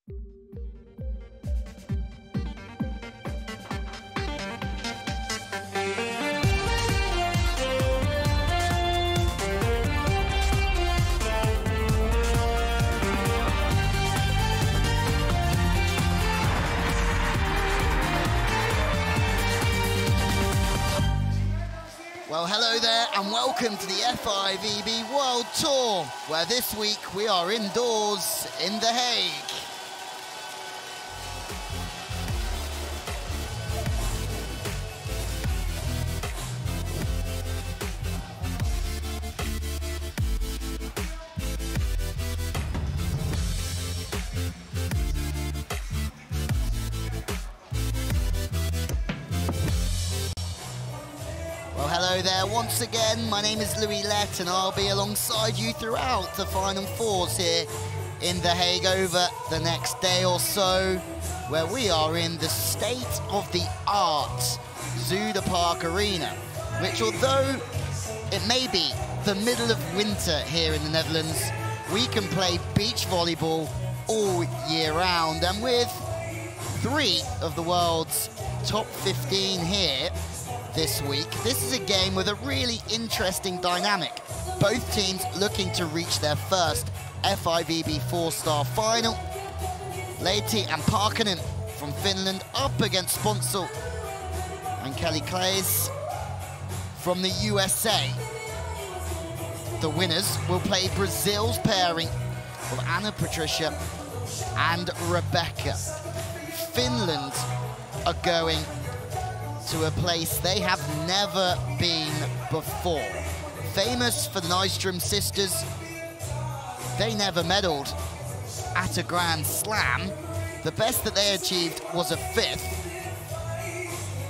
Well, hello there and welcome to the FIVB World Tour, where this week we are indoors in The Hague. Well, hello there once again. My name is Louis Lett and I'll be alongside you throughout the Final Fours here in The Hague over the next day or so, where we are in the state-of-the-art Zuiderpark Arena, which, although it may be the middle of winter here in the Netherlands, we can play beach volleyball all year round. And with 3 of the world's top 15 here this week, this is a game with a really interesting dynamic. Both teams looking to reach their first FIVB 4-star final. Lahti and Parkkinen from Finland up against Sponcil and Claes from the USA. The winners will play Brazil's pairing of Patricia and Rebecca. Finland are going to a place they have never been before. Famous for the Nystrom sisters, they never medalled at a Grand Slam. The best that they achieved was a 5th.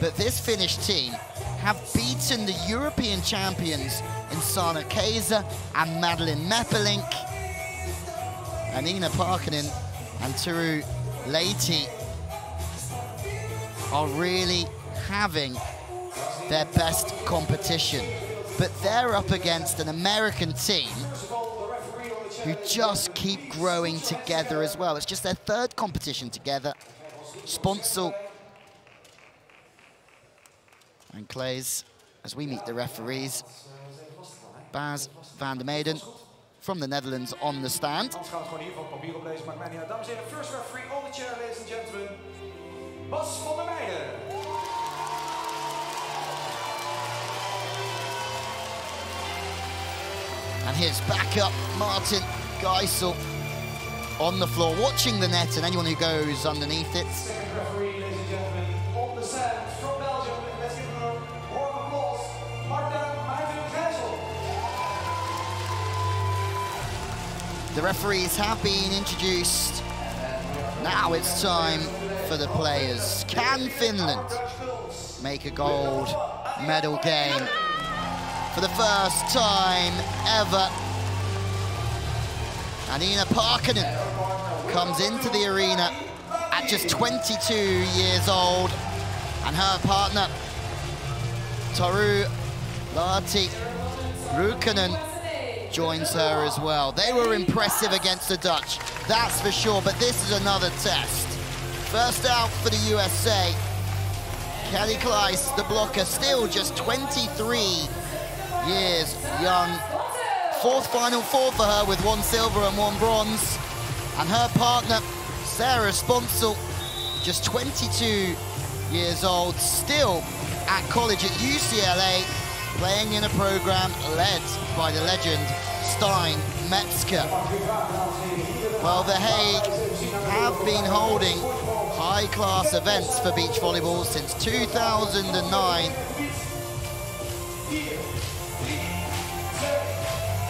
But this Finnish team have beaten the European champions in Sana Keiser and Madeline Meppelink. And Ina Parkkinen and Turu Lahti are really having their best competition. But they're up against an American team who just keep growing together as well. It's just their 3rd competition together. Sponcil and Claes, as we meet the referees. Bas van der Meyden from the Netherlands on the stand. First referee on the chair, ladies and gentlemen, Bas van der Meyden. And his backup, Martin Geisel, on the floor, watching the net and anyone who goes underneath it. Second referee, ladies and gentlemen, on the sand from Belgium. Let's give him a warm applause. Martin Geisel. The referees have been introduced. Now it's time for the players. Can Finland make a gold medal game for the first time ever? And Ina Parkkinen comes into the arena at just 22 years old, and her partner Taru Lahti Rukanen joins her as well. They were impressive against the Dutch, that's for sure, but this is another test. First out for the USA, Claes, the blocker, still just 23 years young. 4th Final Four for her with 1 silver and 1 bronze. And her partner, Sarah Sponcil, just 22 years old, still at college at UCLA, playing in a program led by the legend Stein Metzger. Well, The Hague have been holding high-class events for beach volleyball since 2009.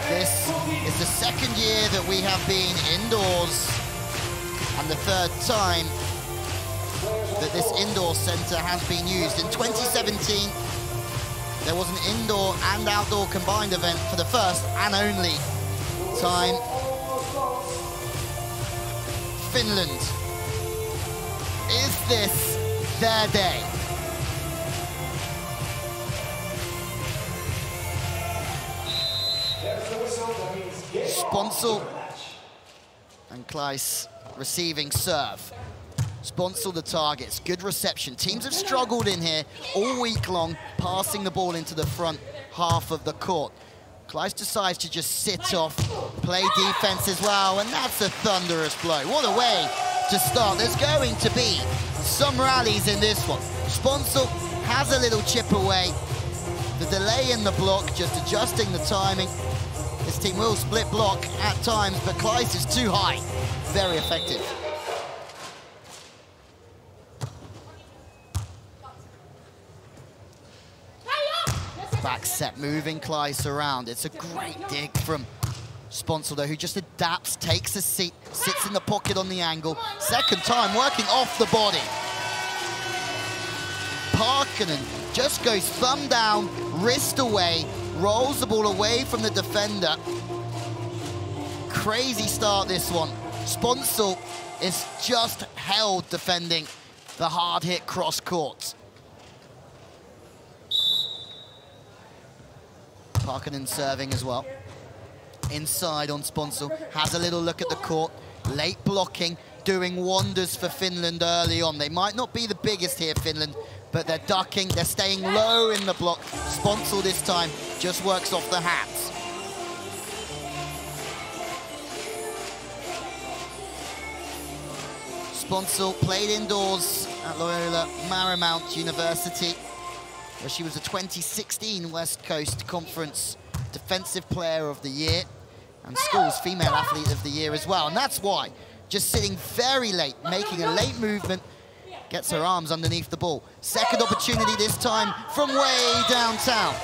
This is the 2nd year that we have been indoors, and the 3rd time that this indoor centre has been used. In 2017, there was an indoor and outdoor combined event for the first and only time. Finland, is this their day? Sponcil And Claes receiving serve. Sponcil the targets, good reception. Teams have struggled in here all week long, passing the ball into the front half of the court. Claes decides to just sit off, play defense as well, and that's a thunderous blow. What a way to start. There's going to be some rallies in this one. Sponcil has a little chip away. The delay in the block, just adjusting the timing. This team will split block at times, but Claes is too high. Very effective. Back set, moving Claes around. It's a great dig from Sponcil, though, who just adapts, takes a seat, sits in the pocket on the angle. Second time, working off the body. Parkkinen just goes thumb down, wrist away, rolls the ball away from the defender. Crazy start, this one. Sponcil is just held defending the hard hit cross court. Parkkinen serving as well. Inside on Sponcil, has a little look at the court. Late blocking, doing wonders for Finland early on. They might not be the biggest here, Finland, but they're ducking, they're staying low in the block. Sponcil this time just works off the hats. Sponcil played indoors at Loyola Marymount University, where she was a 2016 West Coast Conference Defensive Player of the Year and school's Female Athlete of the Year as well. And that's why, just sitting very late, making a late movement, gets her arms underneath the ball. Second opportunity this time from way downtown.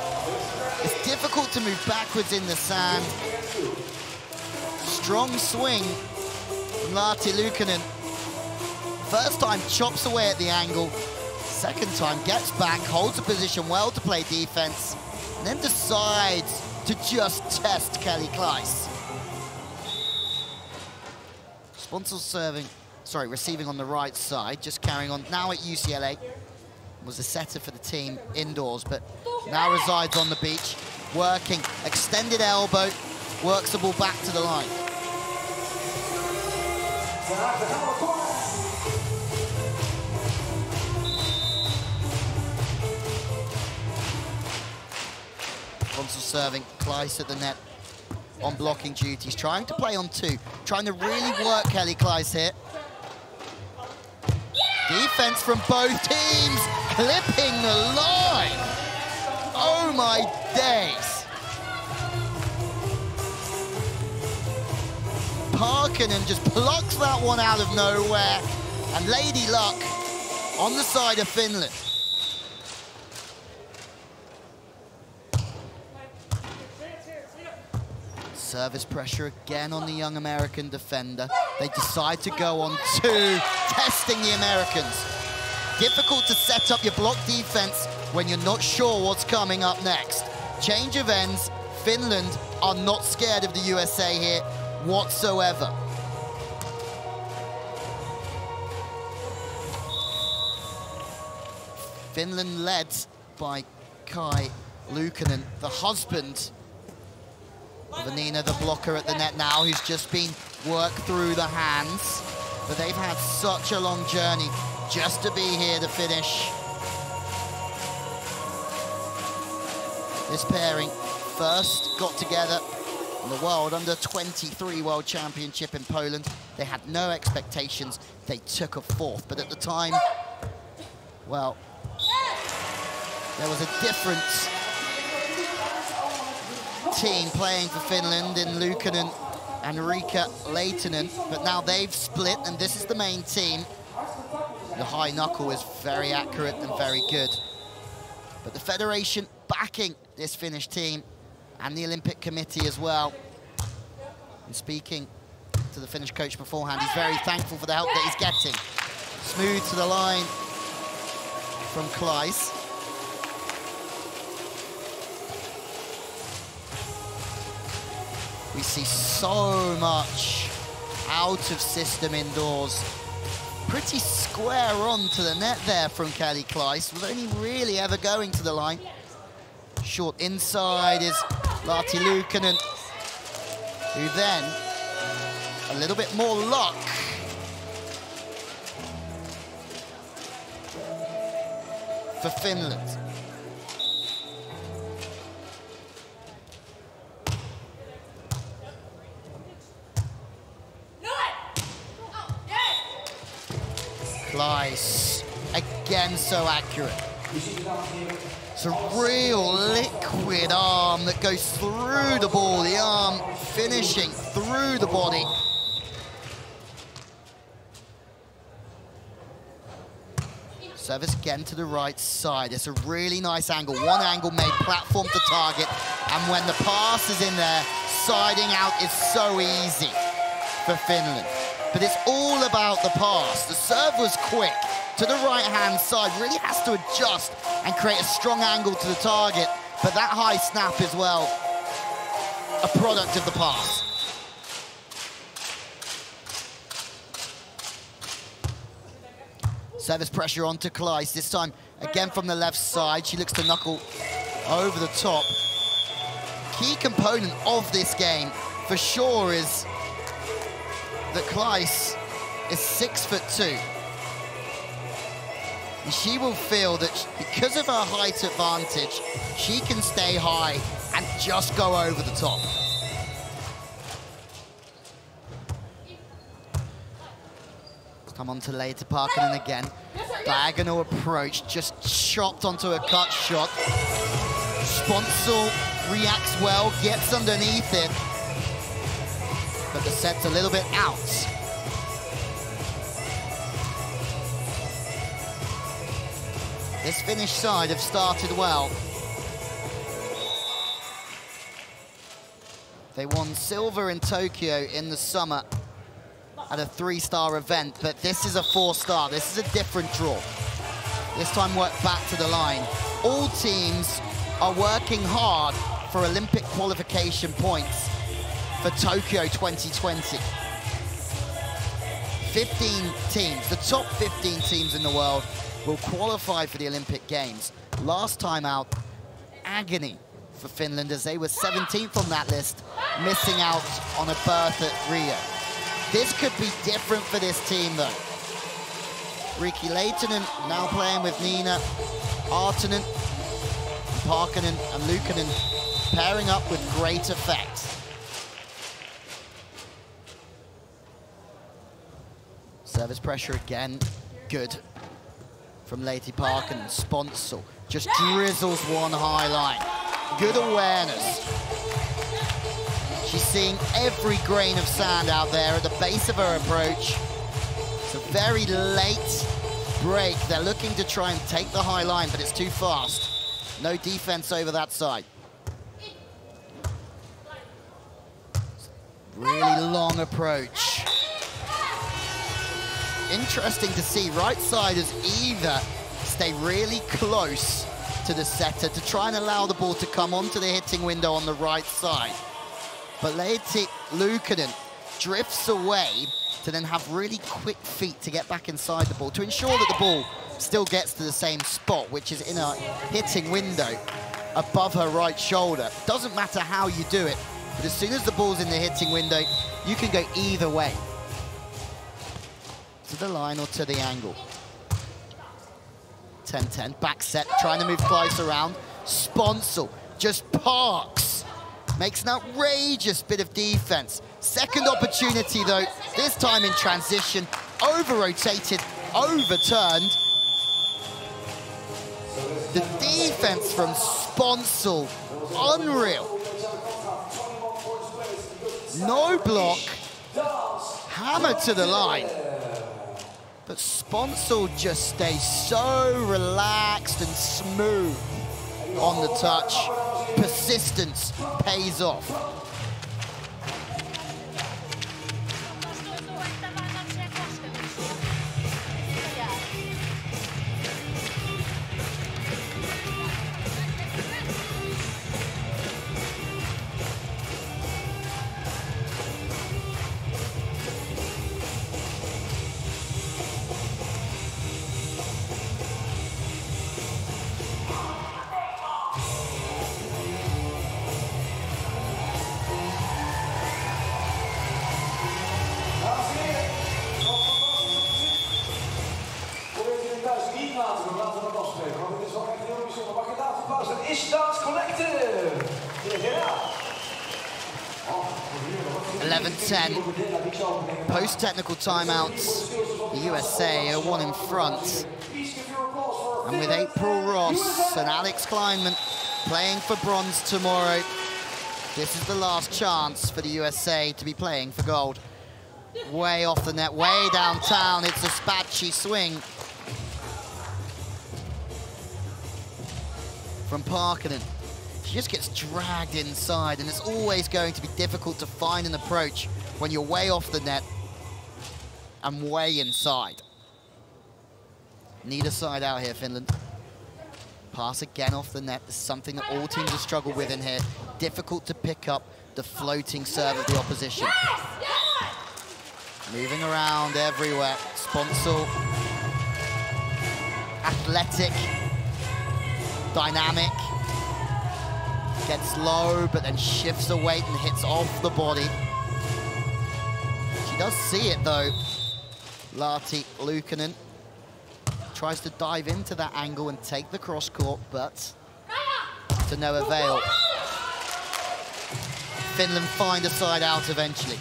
It's difficult to move backwards in the sand. Strong swing from Lahti Luukkonen. First time chops away at the angle. Second time gets back, holds a position well to play defense, and then decides to just test Kelly Claes. Sponcil receiving on the right side, just carrying on now at UCLA. Was a setter for the team indoors, but now resides on the beach, working, extended elbow, works the ball back to the line. Sponcil serving, Claes at the net on blocking duties, trying to play on two, trying to really work Kelly Claes here. Defense from both teams, clipping the line. Oh my days. Parkkinen just plucks that one out of nowhere, and Lady Luck on the side of Finland. Service pressure again on the young American defender. They decide to go on two, testing the Americans. Difficult to set up your block defense when you're not sure what's coming up next. Change of ends. Finland are not scared of the USA here whatsoever. Finland led by Kai Luukkonen, the husband of Anina, the blocker at the net now, who's just been worked through the hands. But they've had such a long journey just to be here to finish. This pairing first got together in the World Under-23 World Championship in Poland. They had no expectations. They took a fourth, but at the time, well, there was a different team playing for Finland in Luukkonen and Riikka Leitonen, but now they've split and this is the main team. The high knuckle is very accurate and very good. But the federation backing this Finnish team and the Olympic Committee as well. And speaking to the Finnish coach beforehand, he's very thankful for the help that he's getting. Smooth to the line from Claes. We see so much out of system indoors. Pretty square on to the net there from Kelly Claes, with only really ever going to the line. Short inside is Lahti Luukkonen, who then a little bit more luck. For Finland. Claes, again so accurate. It's a real liquid arm that goes through the ball, the arm finishing through the body. Service again to the right side. It's a really nice angle. One angle made, platform to target, and when the pass is in there, siding out is so easy for Finland. But it's all about the pass. The serve was quick to the right-hand side, really has to adjust and create a strong angle to the target, but that high snap as well, a product of the pass. Service pressure onto Claes, this time again from the left side. She looks to knuckle over the top. Key component of this game, for sure, is that Claes is 6'2". And she will feel that because of her height advantage, she can stay high and just go over the top. Come on to Lahti Parkkinen again. Diagonal approach, just chopped onto a cut shot. Sponcil reacts well, gets underneath it. But the set's a little bit out. This Finnish side have started well. They won silver in Tokyo in the summer at a 3-star event, but this is a 4-star. This is a different draw. This time work back to the line. All teams are working hard for Olympic qualification points for Tokyo 2020. 15 teams, the top 15 teams in the world will qualify for the Olympic Games. Last time out, agony for Finland as they were 17th on that list, missing out on a berth at Rio. This could be different for this team though. Riikka Lehtinen now playing with Nina, Artinen, Parkkinen and Luukkonen pairing up with great effect. Service pressure again, good. From Lahti Parkkinen, Sponcil just drizzles one high line. Good awareness. She's seeing every grain of sand out there at the base of her approach. It's a very late break. They're looking to try and take the high line, but it's too fast. No defense over that side. Really long approach. Interesting to see, right siders either stay really close to the setter to try and allow the ball to come onto the hitting window on the right side. But Lahti Luukkonen drifts away to then have really quick feet to get back inside the ball, to ensure that the ball still gets to the same spot, which is in a hitting window above her right shoulder. Doesn't matter how you do it, but as soon as the ball's in the hitting window, you can go either way. To the line or to the angle. 10-10, back set, trying to move Claes around. Sponcil just parks. Makes an outrageous bit of defense. Second opportunity though, this time in transition, over-rotated, overturned. The defense from Sponcil, unreal. No block, hammer to the line. But Sponcil just stays so relaxed and smooth on the touch. Persistence pays off. 11-10. Post-technical timeouts, the USA are 1 in front. And with April Ross and Alex Klineman playing for bronze tomorrow, this is the last chance for the USA to be playing for gold. Way off the net, way downtown. It's a spatchy swing from Parkkinen. She just gets dragged inside, and it's always going to be difficult to find an approach when you're way off the net and way inside. Neither side out here, Finland. Pass again off the net. This is something that all teams have struggled with in here. Difficult to pick up the floating serve of the opposition. Moving around everywhere. Sponcil. Athletic. Dynamic. Gets low, but then shifts her weight and hits off the body. She does see it, though. Lahti Luukkonen tries to dive into that angle and take the cross court, but to no avail. Finland find a side out eventually.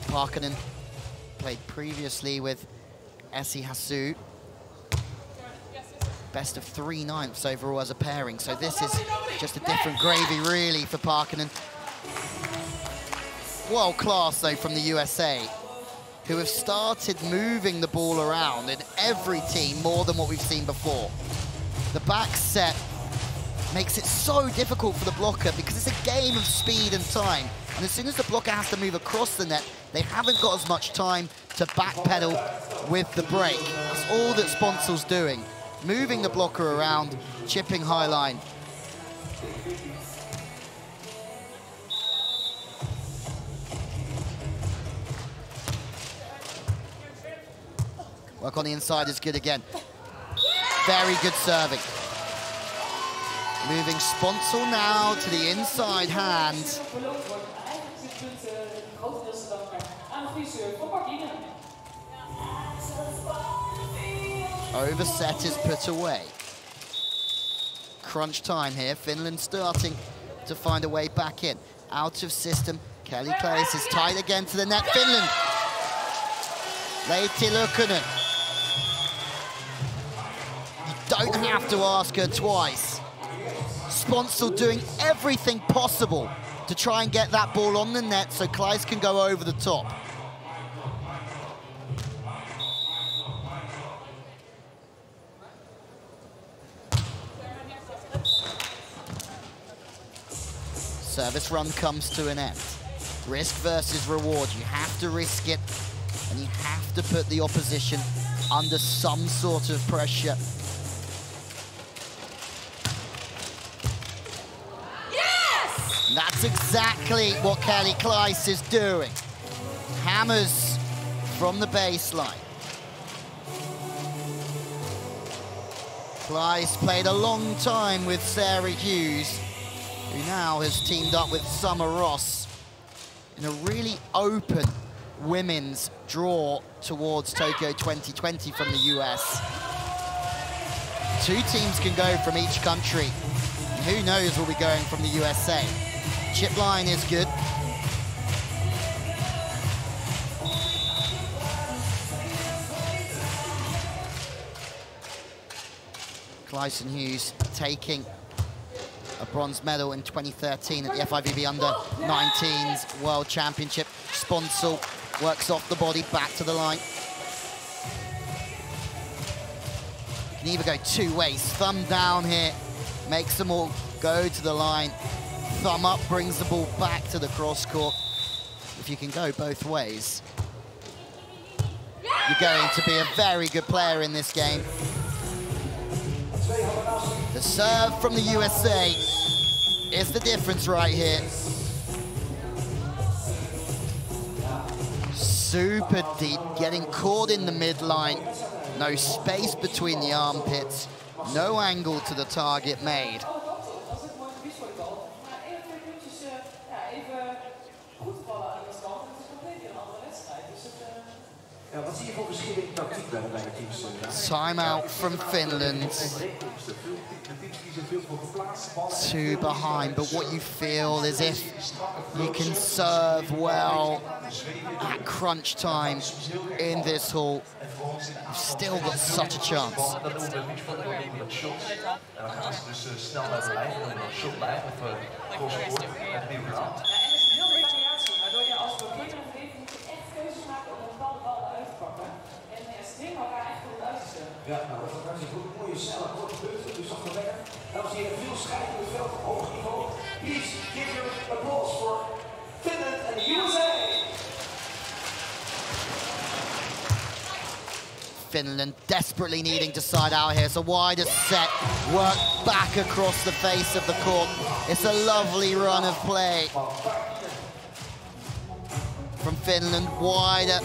Parkkinen played previously with Essi Hasu. Best of 3/9 overall as a pairing, so this is just a different gravy really for Parkkinen. World class though from the USA, who have started moving the ball around in every team more than what we've seen before. The back set makes it so difficult for the blocker because it's a game of speed and time. And as soon as the blocker has to move across the net, they haven't got as much time to backpedal with the break. That's all that Sponcil's doing. Moving the blocker around, chipping high line. Work on the inside is good again. Very good serving. Moving Sponcil now to the inside hand. Overset is put away. Crunch time here. Finland starting to find a way back in. Out of system. Kelly Claes is tight again to the net. Finland. Lahti Luukkonen. You don't have to ask her twice. Sponcil doing everything possible to try and get that ball on the net so Claes can go over the top. Service run comes to an end. Risk versus reward. You have to risk it, and you have to put the opposition under some sort of pressure. Yes! And that's exactly what Kelly Claes is doing. Hammers from the baseline. Claes played a long time with Sarah Hughes, who now has teamed up with Summer Ross in a really open women's draw towards Tokyo 2020 from the US. 2 teams can go from each country. And who knows will be going from the USA. Chip line is good. Claes and Hughes taking a bronze medal in 2013 at the FIVB Under-19s World Championship. Sponcil works off the body, back to the line. You can either go 2 ways. Thumb down here, makes them all go to the line. Thumb up brings the ball back to the cross court. If you can go both ways, you're going to be a very good player in this game. The serve from the USA is the difference right here. Super deep, getting caught in the midline. No space between the armpits. No angle to the target made. Timeout from Finland. 2 behind, but what you feel is if you can serve well at crunch time in this hall, you've still got such a chance. Ja, nou, dat was een mooie, snelle, korte punten. Dus dat gaat lekker. Dames en heren, veel strijd in het veld op hoog niveau. Please give your applause for Finland and the USA. Finland desperately needing to side out here. It's a wider set, work back across the face of the court. It's a lovely run of play from Finland, wider.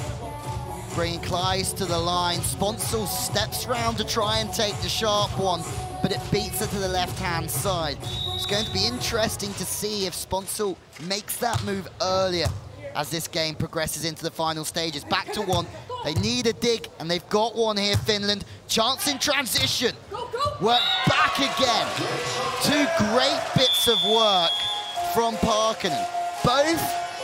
Bringing Claes to the line. Sponcil steps round to try and take the sharp one, but it beats her to the left-hand side. It's going to be interesting to see if Sponcil makes that move earlier as this game progresses into the final stages. Back to 1. They need a dig, and they've got one here, Finland. Chance in transition. Work back again. 2 great bits of work from Parkkinen. Both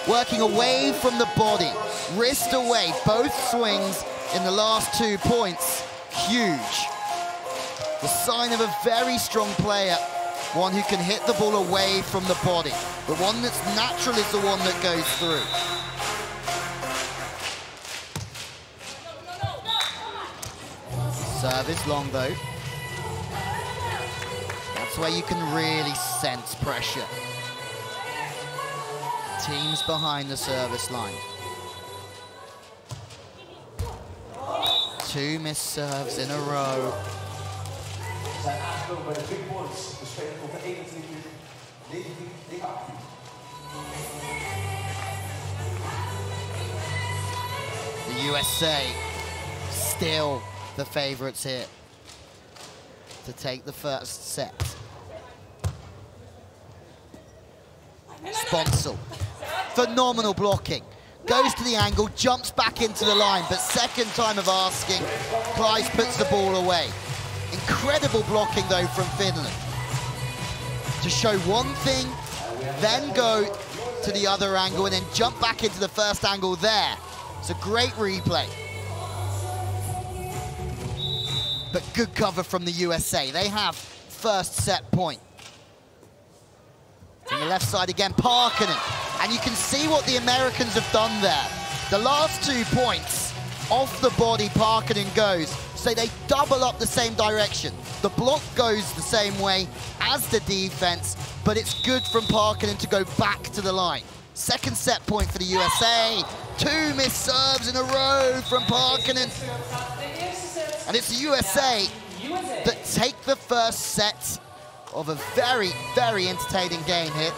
working away from the body, wrist away, both swings in the last 2 points, huge. The sign of a very strong player, one who can hit the ball away from the body. The one that's natural is the one that goes through. Service long though. That's where you can really sense pressure. Teams behind the service line. 2 missed serves in a row. The USA still the favourites here to take the first set. Sponcil. Phenomenal blocking. Goes to the angle, jumps back into the line, but second time of asking, Claes puts the ball away. Incredible blocking, though, from Finland. To show one thing, then go to the other angle, and then jump back into the first angle there. It's a great replay. But good cover from the USA. They have first set point. On the left side again, Parkkinen. And you can see what the Americans have done there. The last 2 points, off the body Parkkinen goes, so they double up the same direction. The block goes the same way as the defense, but it's good from Parkkinen to go back to the line. Second set point for the USA. 2 missed serves in a row from Parkkinen. And it's the USA that take the first set of a very, very entertaining game here.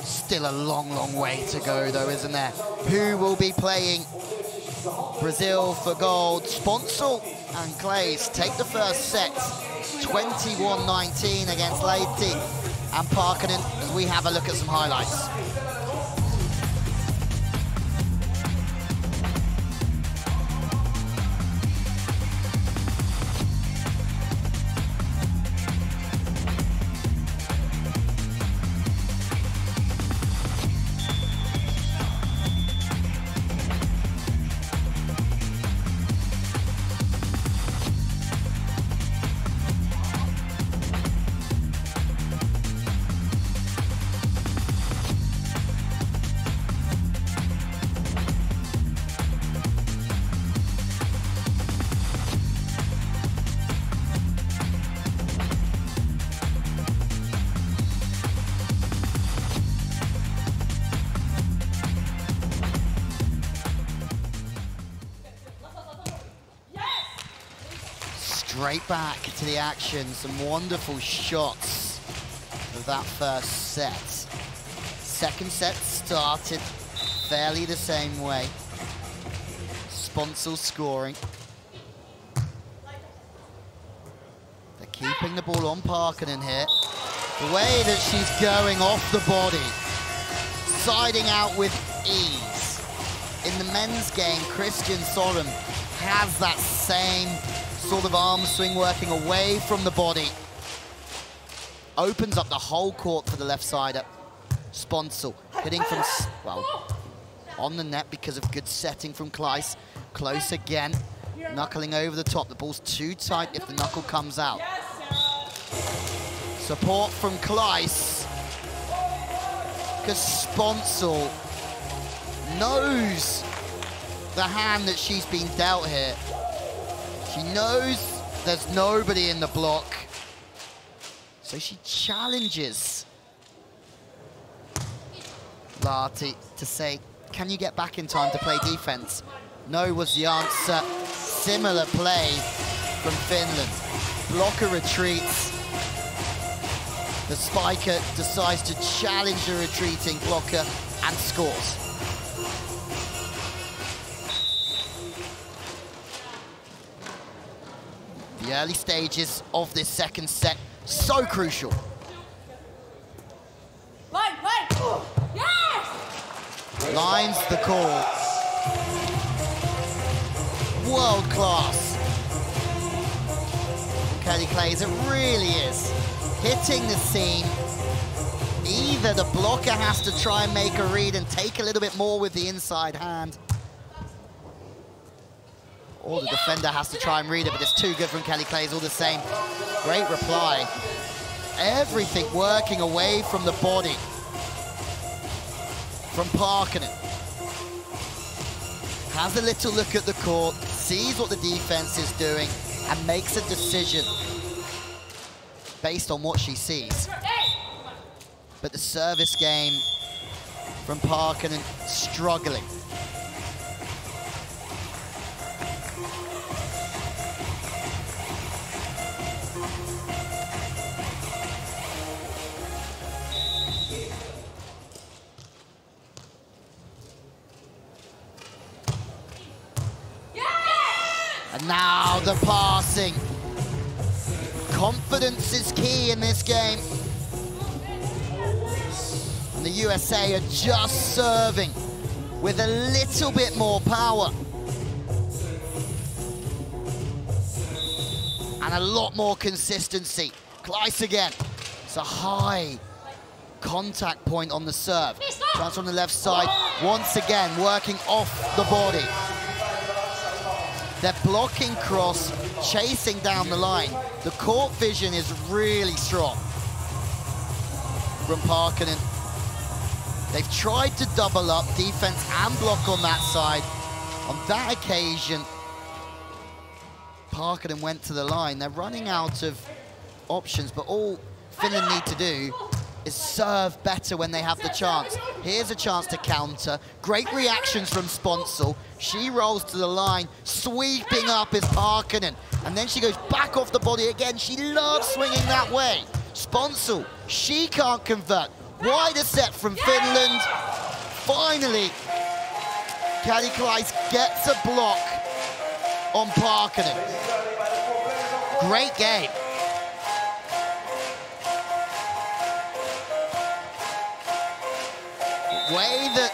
Still a long, long way to go, though, isn't there? Who will be playing Brazil for gold? Sponcil and Claes take the first set, 21-19 against Lahti and Parkkinen, as we have a look at some highlights. Straight back to the action, some wonderful shots of that first set. Second set started fairly the same way. Sponcil scoring. They're keeping the ball on Parkkinen here. The way that she's going off the body, siding out with ease. In the men's game, Christian Sorum has that same sort of arm swing working away from the body. Opens up the whole court for the left-sider. Sponcil hitting from, well, on the net because of good setting from Claes. Close again, knuckling over the top. The ball's too tight if the knuckle comes out. Support from Claes, because Sponcil knows the hand that she's been dealt here. She knows there's nobody in the block, so she challenges Lahti to say, can you get back in time to play defense? No was the answer. Similar play from Finland. Blocker retreats. The spiker decides to challenge the retreating blocker and scores. The early stages of this second set, so crucial. Yes! Lines the call. World class. Kelly Claes, it really is. Hitting the seam. Either the blocker has to try and make a read and take a little bit more with the inside hand, or the defender has to try and read it, but it's too good from Kelly Claes all the same. Great reply. Everything working away from the body from Parkkinen. Has a little look at the court, sees what the defense is doing, and makes a decision based on what she sees. But the service game from Parkkinen struggling. And now the passing. Confidence is key in this game. And the USA are just serving with a little bit more power. And a lot more consistency. Claes again. It's a high contact point on the serve. Chance on the left side. Once again, working off the body. They're blocking cross, chasing down the line. The court vision is really strong from Parkkinen. They've tried to double up defense and block on that side. On that occasion, Parkkinen went to the line. They're running out of options, but all Finland need to do is serve better when they have the chance. Here's a chance to counter. Great reactions from Sponcil. She rolls to the line, sweeping up is Parkkinen. And then she goes back off the body again. She loves swinging that way. Sponcil, she can't convert. Wider set from Finland. Finally, Kelly Claes gets a block on Parkkinen. Great game. The way that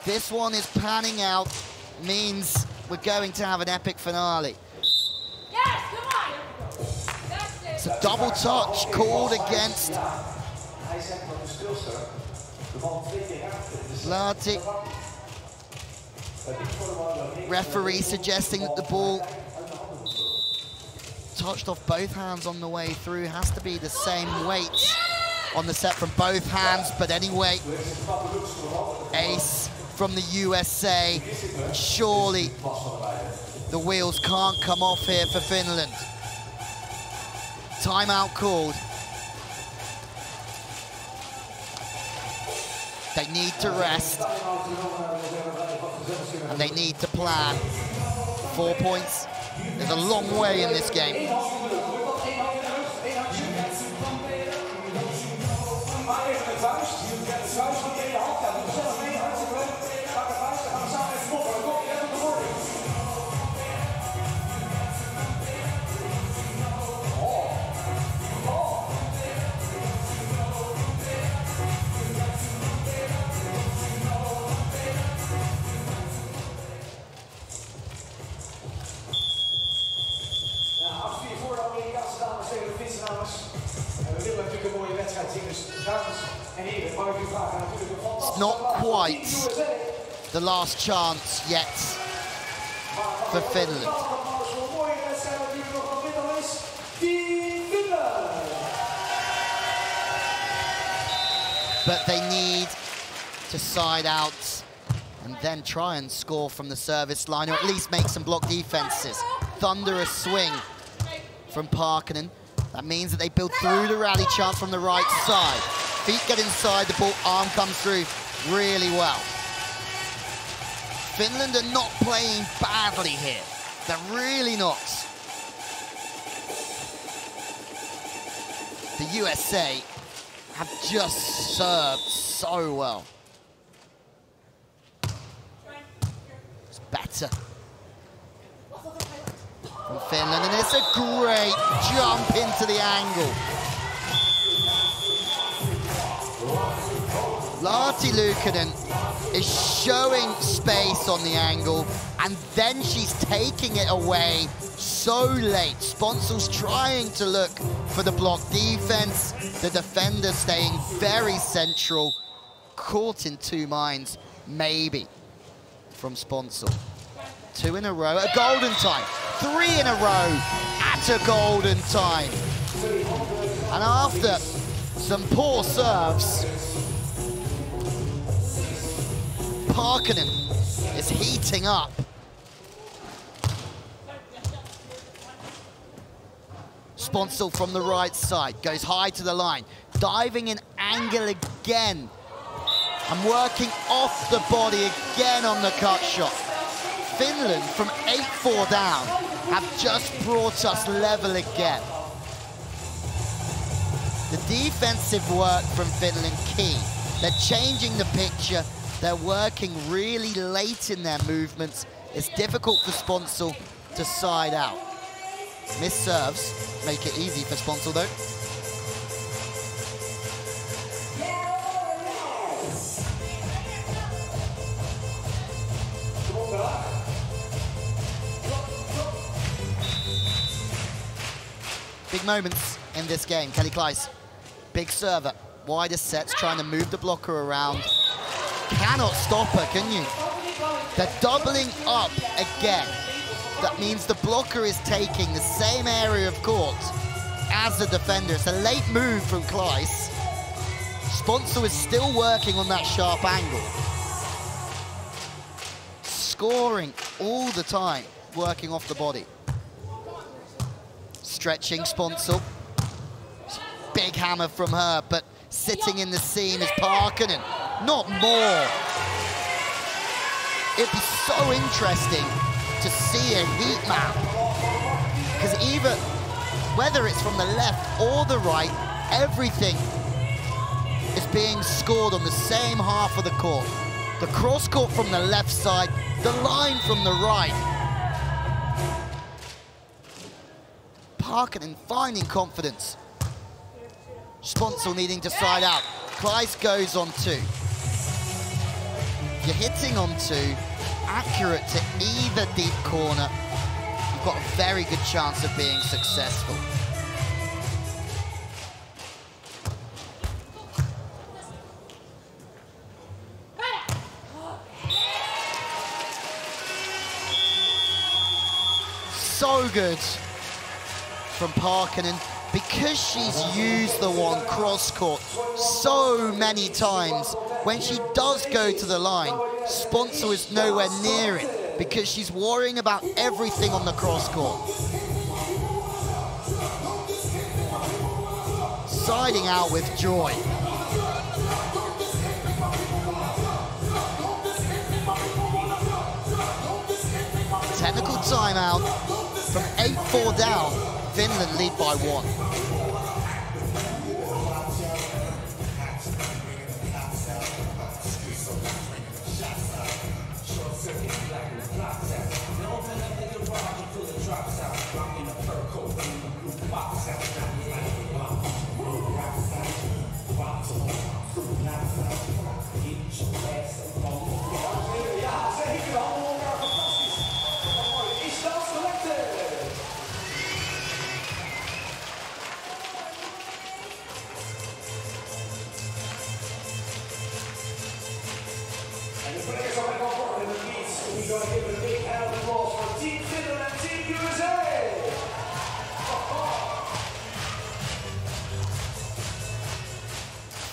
this one is panning out means we're going to have an epic finale. Yes, come on. It's a double touch called against Lahti. Referee suggesting that the ball touched off both hands on the way through. Has to be the same weight on the set from both hands, but anyway, ace from the USA. Surely the wheels can't come off here for Finland. Timeout called. They need to rest, and they need to plan. 4 points. There's a long way in this game. right. The last chance yet for Finland. But they need to side out and then try and score from the service line, or at least make some block defenses. Thunderous swing from Parkkinen. That means that they build through the rally chance from the right side. Feet get inside, the ball arm comes through really well. Finland are not playing badly here. They're really not. The USA have just served so well. It's better from Finland, and it's a great jump into the angle. Lahti is showing space on the angle, and then she's taking it away so late. Sponcil's trying to look for the block defense. The defender staying very central. Caught in two minds, maybe, from Sponcil. 2 in a row, a golden time. 3 in a row at a golden time. And after some poor serves, Parkkinen is heating up. Sponcil from the right side, goes high to the line, diving in angle again, and working off the body again on the cut shot. Finland, from 8-4 down, have just brought us level again. The defensive work from Finland key. They're changing the picture. They're working really late in their movements. It's difficult for Sponcil to side out. Missed serves make it easy for Sponcil, though. Big moments in this game. Claes, big server, wider sets, trying to move the blocker around. Cannot stop her, can you? They're doubling up again. That means the blocker is taking the same area of court as the defender. It's a late move from Claes. Sponcil is still working on that sharp angle. Scoring all the time, working off the body. Stretching Sponcil. Big hammer from her, but sitting in the seam is Parkkinen. Not more. It'd be so interesting to see a heat map, because either, whether it's from the left or the right, everything is being scored on the same half of the court. The cross court from the left side, the line from the right. Parkkinen finding confidence. Sponcil needing to side out. Claes goes on 2. You're hitting on 2, accurate to either deep corner, you've got a very good chance of being successful. So good from Parkkinen, because she's used the one cross court so many times. When she does go to the line, Sponcil is nowhere near it because she's worrying about everything on the cross court. Siding out with joy. Technical timeout. From 8-4 down, Finland lead by 1.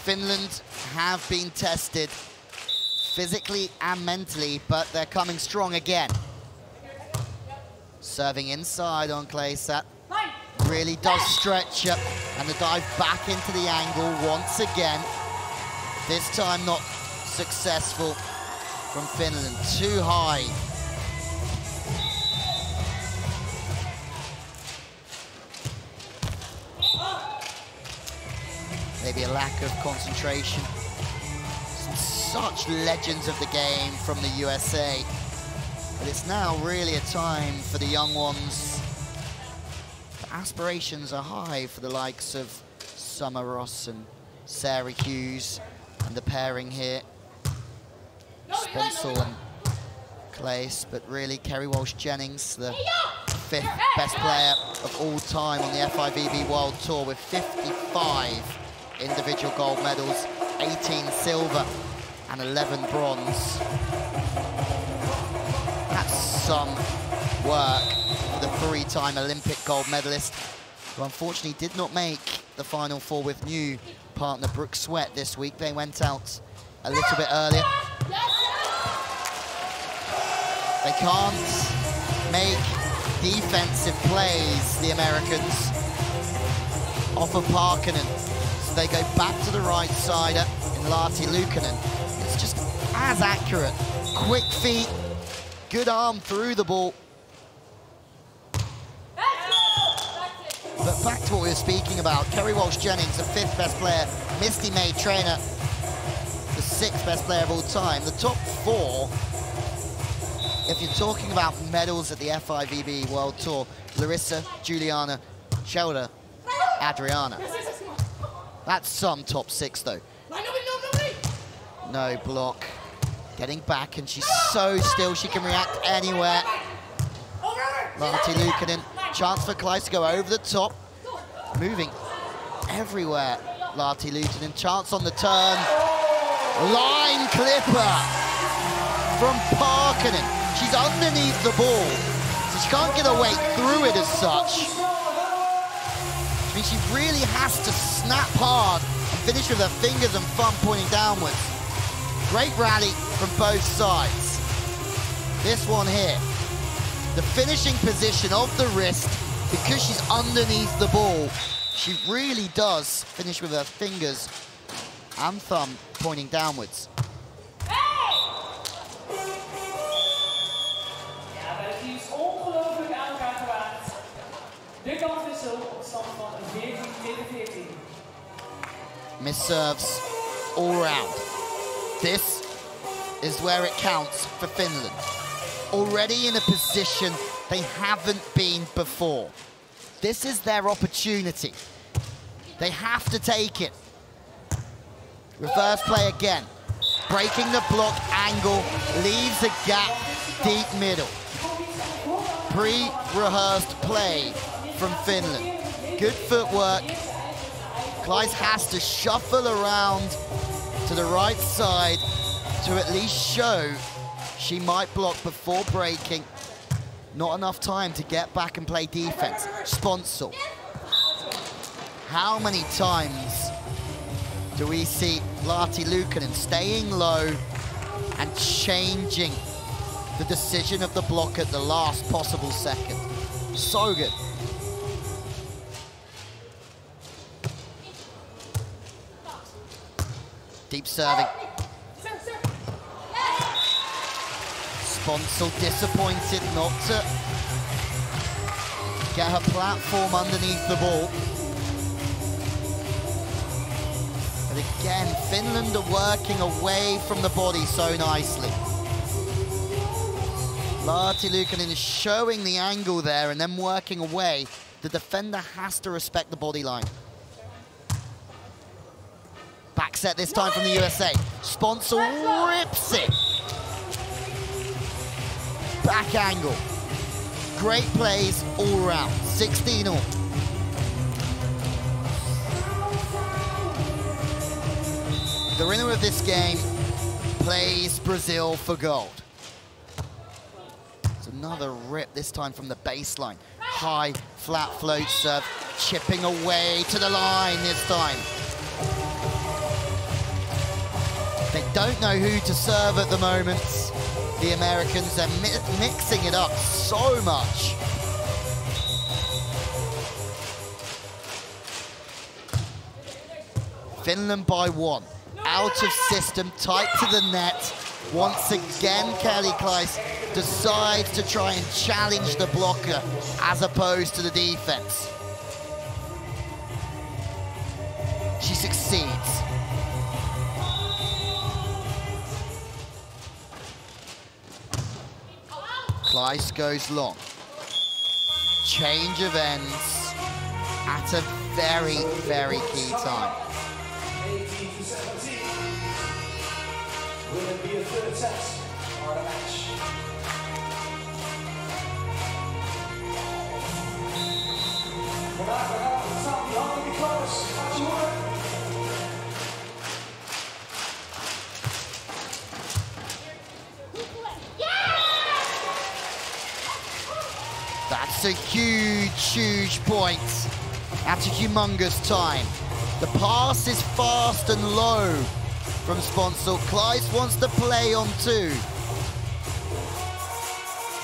Finland have been tested physically and mentally, but they're coming strong again. Serving inside on Claes, that really does stretch up, and the dive back into the angle once again. This time not successful from Finland, too high. Maybe a lack of concentration. Such legends of the game from the USA. But it's now really a time for the young ones. The aspirations are high for the likes of Summer Ross and Sarah Hughes, and the pairing here, Sponcil and Claes, but really Kerry Walsh-Jennings, the 5th best player of all time on the FIVB World Tour with 55 individual gold medals, 18 silver and 11 bronze. That's some work for the 3-time Olympic gold medalist, who unfortunately did not make the Final Four with new partner Brooke Sweat this week. They went out a little bit earlier. They can't make defensive plays, the Americans, off of Parkkinen. So they go back to the right sider in Lahti Luukkonen. It's just as accurate. Quick feet, good arm through the ball. But back to what we were speaking about, Kerry Walsh-Jennings, the 5th best player, Misty May Trainer, the 6th best player of all time. The top 4, if you're talking about medals at the FIVB World Tour, Larissa, Juliana, Shelda, Adriana. That's some top 6 though. No block. Getting back, and she's so still, she can react anywhere. Lahti Luukkonen, chance for Claes to go over the top. Moving everywhere, Lahti Luukkonen, chance on the turn. Line clipper from Parkkinen. She's underneath the ball, so she can't get her weight through it as such. I mean, she really has to snap hard and finish with her fingers and thumb pointing downwards. Great rally from both sides. This one here, the finishing position of the wrist, because she's underneath the ball, she really does finish with her fingers and thumb pointing downwards. Ja, wij het is ongelooflijk aan elkaar gewaagd. De kanswissel op stand van 14-14. Miss serves all round. This is where it counts for Finland. Already in a position they haven't been before. This is their opportunity. They have to take it. Reverse play again. Breaking the block angle, leaves a gap deep middle. Pre-rehearsed play from Finland. Good footwork. Claes has to shuffle around to the right side to at least show she might block before breaking. Not enough time to get back and play defense. Sponcil. How many times do we see Lahti Luukkonen staying low and changing the decision of the block at the last possible second? So good. Deep serving. Sponcil disappointed not to get her platform underneath the ball. But again, Finland are working away from the body so nicely. Lahti Luukkonen is showing the angle there and then working away. The defender has to respect the body line. Back set this time from the USA. Sponcil rips it. Back angle. Great plays all round. 16 all. The winner of this game plays Brazil for gold. It's another rip, this time from the baseline. High, flat float serve, chipping away to the line this time. They don't know who to serve at the moment. The Americans are mixing it up so much. Finland by 1. Out of system, tight to the net. Once again, Kelly Claes decides to try and challenge the blocker as opposed to the defense. She succeeds. Claes goes long. Change of ends at a very, very key time. 18 to 17. Will it be a third set or a match? Vandaag staan die handen die Claes. Gaat je horen? That's a huge, huge point. That's a humongous time. The pass is fast and low from Sponcil. Claes wants to play on 2.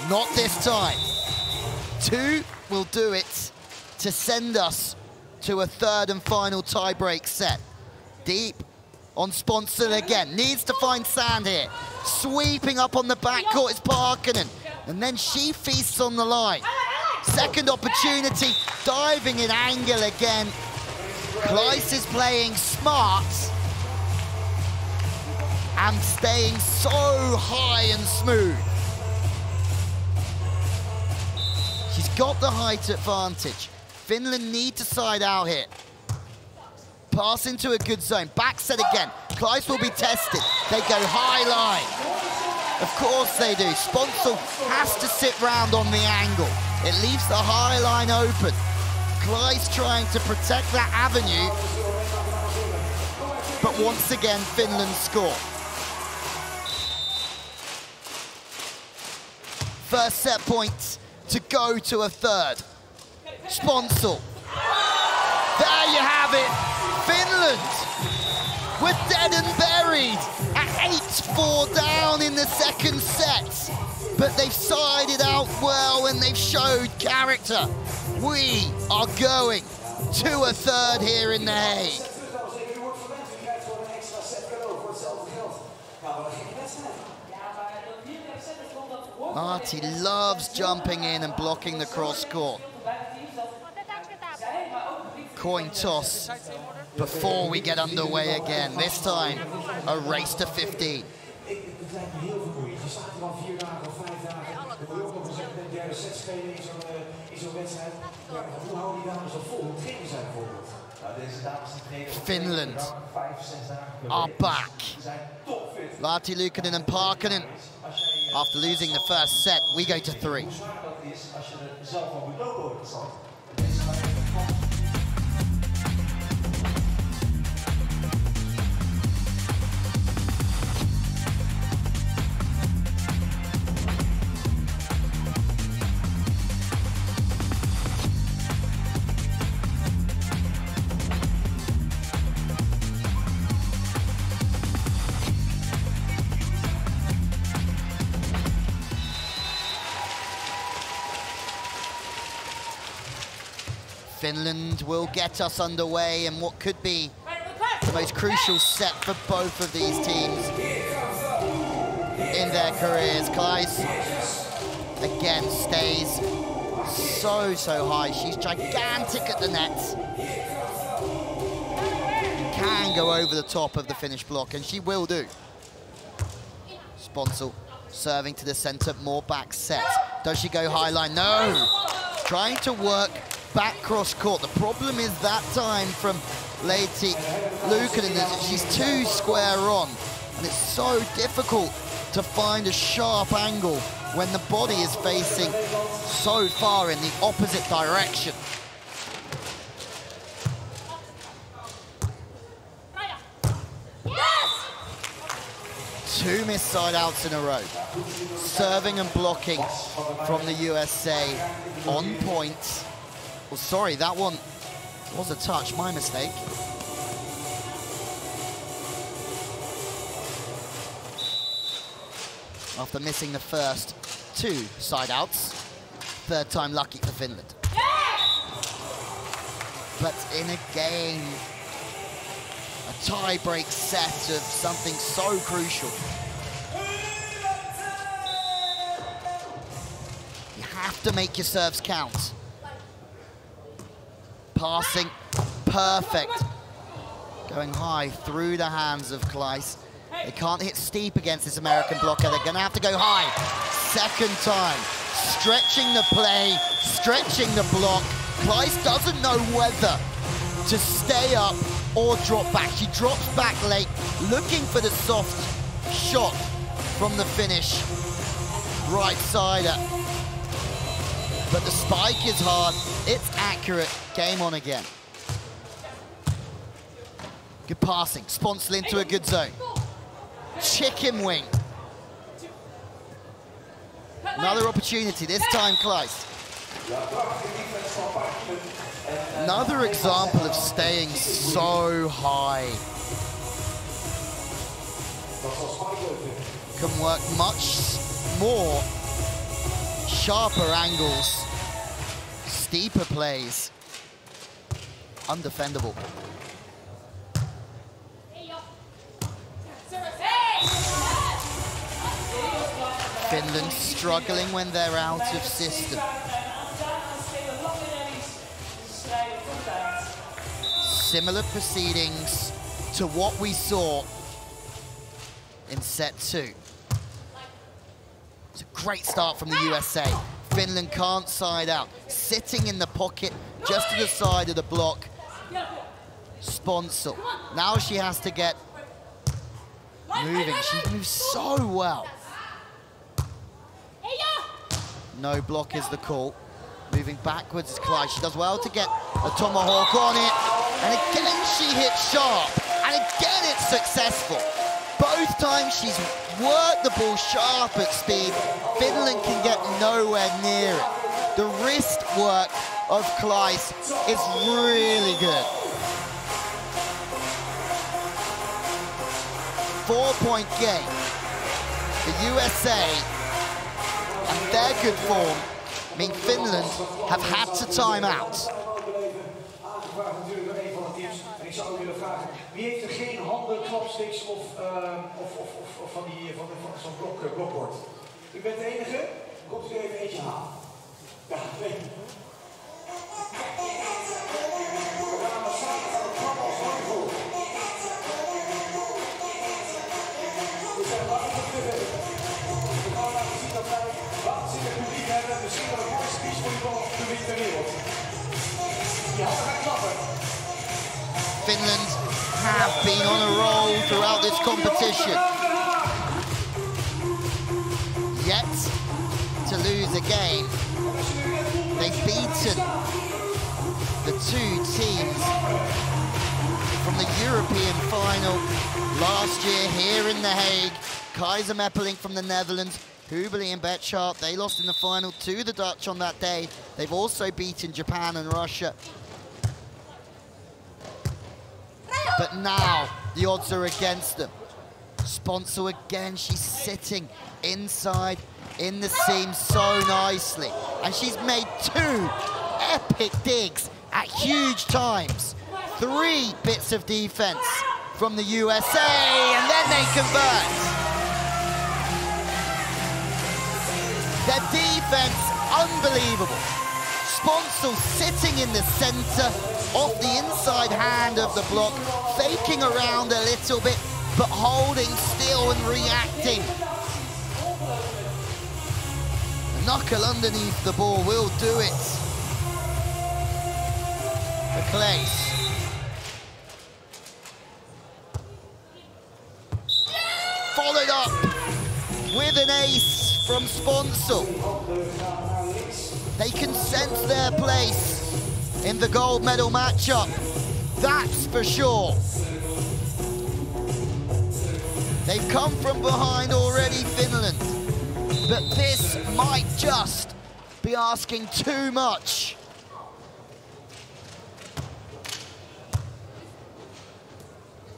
Not this time. 2 will do it to send us to a third and final tie-break set. Deep on Sponcil again. Needs to find sand here. Sweeping up on the backcourt is Parkkinen. And then she feasts on the line. Second opportunity, diving in angle again. Claes is playing smart and staying so high and smooth. She's got the height advantage. Finland need to side out here. Pass into a good zone. Back set again. Claes will be tested. They go high line. Of course they do. Sponcil has to sit round on the angle. It leaves the high line open. Claes trying to protect that avenue. But once again, Finland score. First set point to go to a third. Sponcil. There you have it. Finland were dead and buried at 8-4 down in the second set. But they've sided out well and they've showed character. We are going to a third here in The Hague. Lahti loves jumping in and blocking the cross court. Coin toss before we get underway again. This time, a race to 15. Finland are back. Lahti, Luukkonen and Parkkinen. After losing the first set, we go to 3. Finland will get us underway in what could be the most crucial set for both of these teams in their careers. Claes, again, stays so high. She's gigantic at the net. Can go over the top of the Finnish block, and she will do. Sponcil serving to the center, more back set. Does she go high line? No! Trying to work back cross court. The problem is that time from Lahti Luukkonen is she's too square on, and it's so difficult to find a sharp angle when the body is facing so far in the opposite direction. Two missed side outs in a row. Serving and blocking from the USA on point. Well, sorry, that one was a touch, my mistake. after missing the first 2 side outs. Third time lucky for Finland. But in a game, a tie-break set of something so crucial, you have to make your serves count. Passing, perfect. Going high through the hands of Claes. They can't hit steep against this American blocker. They're gonna have to go high. Second time, stretching the play, stretching the block. Claes doesn't know whether to stay up or drop back. She drops back late, looking for the soft shot from the finish. Right sider. But the spike is hard, it's accurate, game on again. Good passing, Sponcil into a good zone. Chicken wing. Another opportunity, this time Claes. Another example of staying so high. Can work much more sharper angles, steeper plays. Undefendable. Finland struggling when they're out of system. Similar proceedings to what we saw in set 2. It's a great start from the USA. Finland can't side out. Sitting in the pocket just to the side of the block. Sponcil. Now she has to get moving. She moves so well. No block is the call. Moving backwards is Claes. She does well to get a tomahawk on it. And again she hits sharp. And again it's successful. Both times she's worked the ball sharp at speed. Finland can get nowhere near it. The wrist work of Claes is really good. 4-point game. The USA and their good form mean Finland have had to time out. Wie heeft er geen handen, klapsticks of van zo'n blokbord? U bent de enige? Komt u even eentje halen? Ja, twee. We gaan maar samen aan het klap als lang voor. We zijn lang op de weg. We gaan laten zien dat wij waanzinnig publiek hebben. Misschien wel het mooiste beachvolleybal publiek ter wereld. Die handen gaan klappen. Finland have been on a roll throughout this competition. Yet to lose a game. They've beaten the 2 teams from the European final last year here in The Hague. Kaiser Meppeling from the Netherlands, Hubeli and Betchart, they lost in the final to the Dutch on that day. They've also beaten Japan and Russia. But now the odds are against them. Sponcil again, she's sitting inside in the seam so nicely. And she's made 2 epic digs at huge times. 3 bits of defense from the USA, and then they convert. Their defense, unbelievable. Sponcil sitting in the center, off the inside hand of the block, faking around a little bit, but holding still and reacting. The knuckle underneath the ball will do it for Claes. Followed up with an ace from Sponcil. They can sense their place in the gold medal matchup, that's for sure. They've come from behind already, Finland, but this might just be asking too much.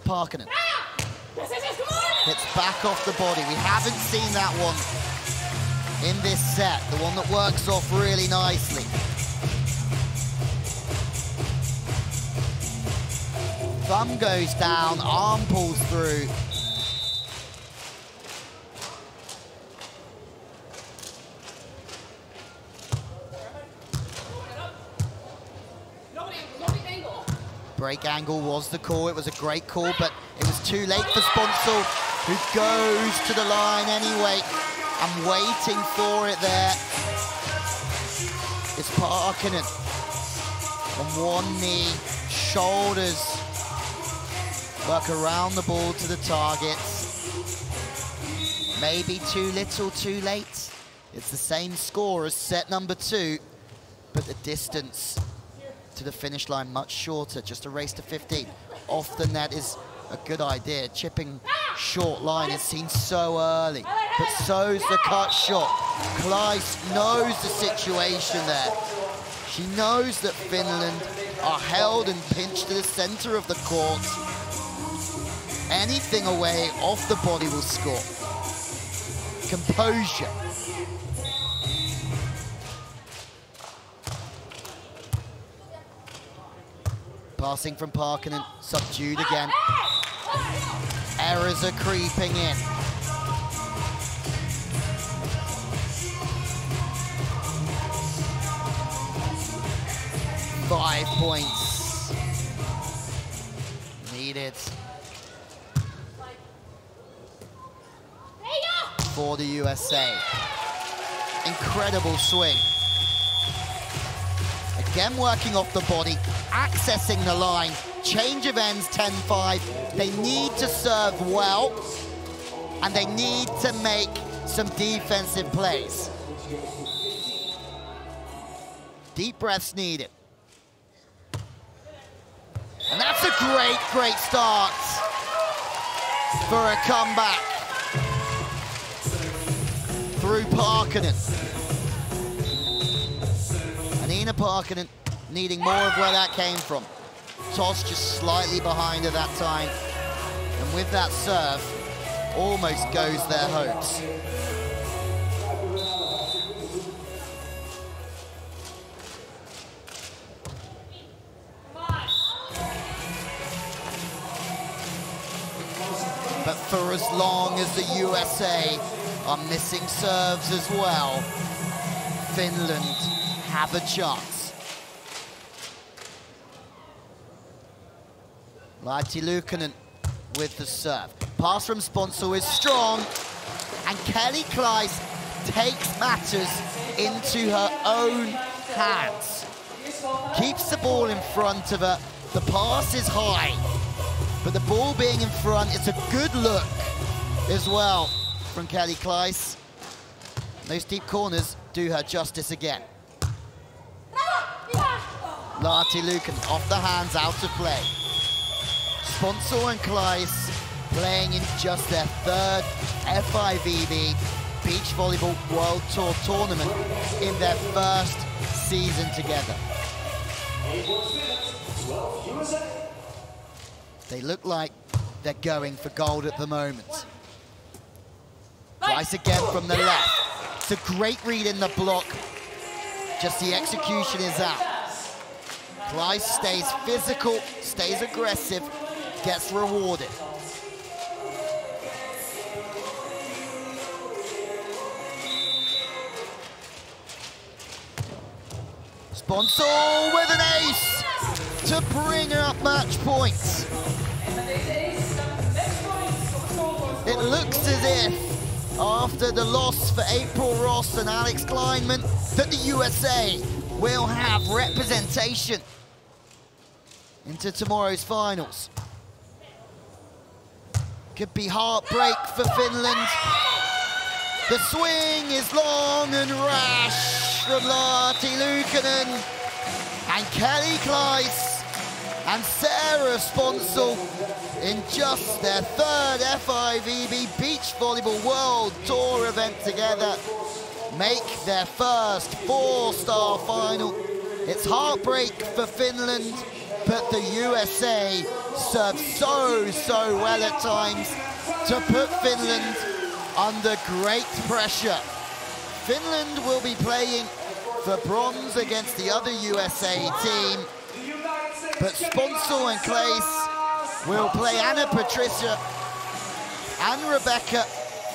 Parkkinen. It's back off the body. We haven't seen that one in this set, the one that works off really nicely. Thumb goes down, arm pulls through. Break angle was the call. It was a great call, but it was too late for Sponcil, who goes to the line anyway. I'm waiting for it there. It's Parkkinen on one knee, shoulders, work around the ball to the targets. Maybe too little, too late. It's the same score as set number 2, but the distance to the finish line much shorter. Just a race to 15 off the net is a good idea. Chipping short line is seen so early, but so's the cut shot. Claes knows the situation there. She knows that Finland are held and pinched to the center of the court. Anything away off the body will score. Composure. Passing from Parkkinen, subdued again. Errors are creeping in. Five points needed for the USA. Incredible swing. Again working off the body, accessing the line, change of ends 10-5. They need to serve well, and they need to make some defensive plays. Deep breaths needed. And that's a great, great start for a comeback through Parkkinen. Nina Parkkinen needing more of where that came from. Toss just slightly behind at that time. And with that serve, almost goes their hopes. But for as long as the USA are missing serves as well, Finland have a chance. Lahti with the serve. Pass from Sponcil is strong, and Kelly Claes takes matters into her own hands. Keeps the ball in front of her. The pass is high, but the ball being in front, it's a good look as well from Kelly Claes. Those deep corners do her justice again. Lahti off the hands, out of play. Sponcil and Claes playing in just their 3rd FIVB Beach Volleyball World Tour tournament in their 1st season together. They look like they're going for gold at the moment. Claes again from the left. It's a great read in the block. Just the execution is out. Claes stays physical, stays aggressive, gets rewarded. Sponcil with an ace to bring up match points. It looks as if, after the loss for April Ross and Alex Klineman, that the USA will have representation into tomorrow's finals. Could be heartbreak for Finland. The swing is long and rash from Lahti and Kelly Claes and Sarah Sponcil in just their 3rd FIVB Beach Volleyball World Tour event together make their first 4-star final. It's heartbreak for Finland, but the USA serve so well at times. to put Finland under great pressure. Finland will be playing for bronze against the other USA team, but Sponcil and Claes will play Patricia and Rebecca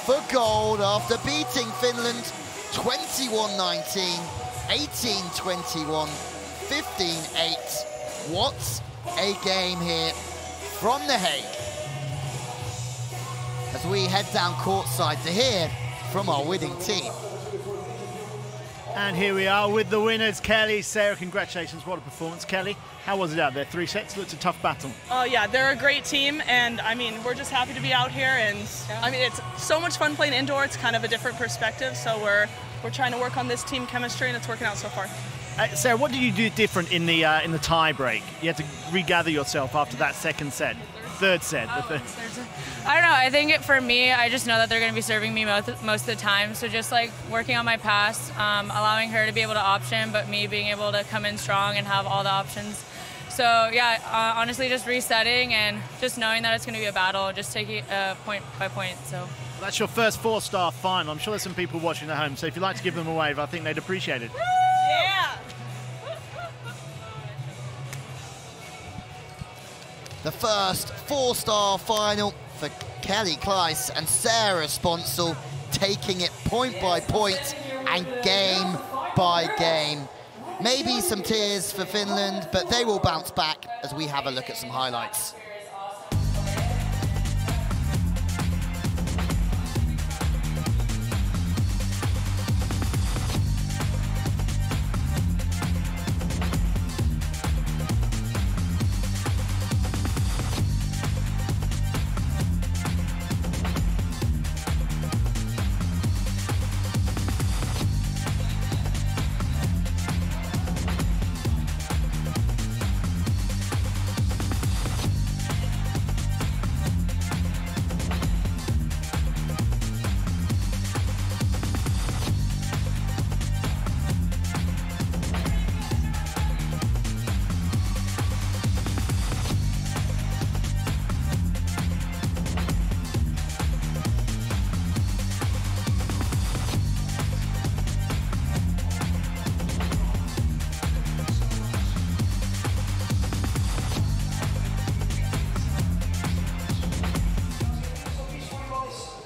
for gold after beating Finland 21-19, 18-21, 15-8. What a game here from The Hague. As we head down courtside to hear from our winning team. And here we are with the winners, Kelly, Sarah. Congratulations, what a performance. Kelly, how was it out there? 3 sets, looked a tough battle. Oh yeah, they're a great team, and I mean, we're just happy to be out here, and I mean, it's so much fun playing indoor. It's kind of a different perspective, so we're trying to work on this team chemistry, and it's working out so far. Sarah, what did you do different in the tie break? You had to regather yourself after that second set. Third set. I don't know. I think for me, I just know that they're going to be serving me most of the time. So just like working on my pass, allowing her to be able to option, but me being able to come in strong and have all the options. So yeah, honestly, just resetting and just knowing that it's going to be a battle, just taking point by point. So that's your first 4-star final. I'm sure there's some people watching at home. So if you'd like to give them a wave, I think they'd appreciate it. Yeah. The first 4-star final for Kelly Claes and Sarah Sponcil, taking it point by point and game by game. Maybe some tears for Finland, but they will bounce back as we have a look at some highlights.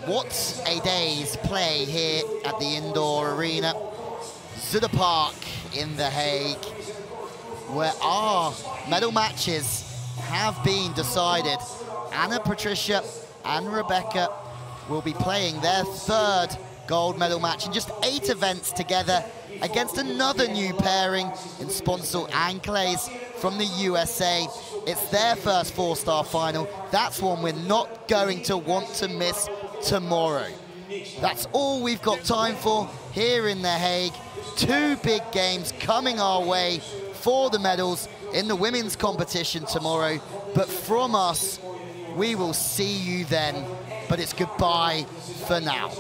What a day's play here at the indoor arena. Zuider Park in The Hague, where our medal matches have been decided. Patricia and Rebecca will be playing their 3rd gold medal match in just 8 events together against another new pairing in Sponcil and Claes from the USA. It's their first 4-star final. That's one we're not going to want to miss tomorrow. That's all we've got time for here in The Hague. 2 big games coming our way for the medals in the women's competition tomorrow. But from us, we will see you then. But it's goodbye for now.